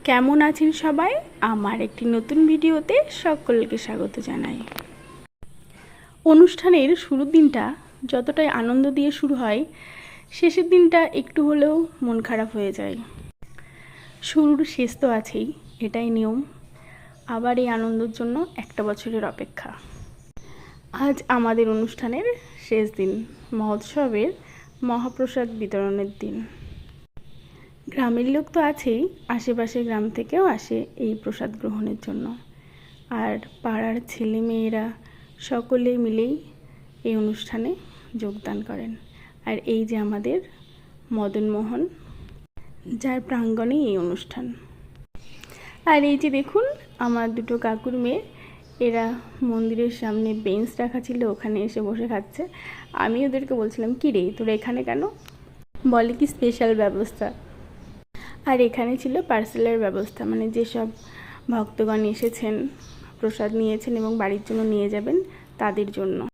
কেমন আছেন সবাই? আমার একটি নতুন ভিডিওতে সকলকে স্বাগত জানাই। অনুষ্ঠানের শুরুর দিনটা যতটাই আনন্দ দিয়ে শুরু হয়, শেষের দিনটা একটু হলেও মন খারাপ হয়ে যায়। শুরুর শেষ তো আছেই, এটাই নিয়ম। আবার এই আনন্দের জন্য একটা বছরের অপেক্ষা। আজ আমাদের অনুষ্ঠানের শেষ দিন, মহোৎসবের মহাপ্রসাদ বিতরণের দিন। গ্রামের লোক তো আছেই, আশেপাশের গ্রাম থেকেও আসে এই প্রসাদ গ্রহণের জন্য। আর পাড়ার ছেলে মেয়েরা সকলে মিলেই এই অনুষ্ঠানে যোগদান করেন। আর এই যে আমাদের মদনমোহন, যার প্রাঙ্গণেই এই অনুষ্ঠান। আর এই যে দেখুন আমার দুটো কাকুর মেয়ে, এরা মন্দিরের সামনে বেঞ্চ রাখা ছিল, ওখানে এসে বসে খাচ্ছে। আমি ওদেরকে বলছিলাম, কী রে তোরা এখানে কেন? বলে কি স্পেশাল ব্যবস্থা। আর এখানে ছিল পার্সেলের ব্যবস্থা, মানে যেসব ভক্তগণ এসেছেন, প্রসাদ নিয়েছেন এবং বাড়ির জন্য নিয়ে যাবেন তাদের জন্য।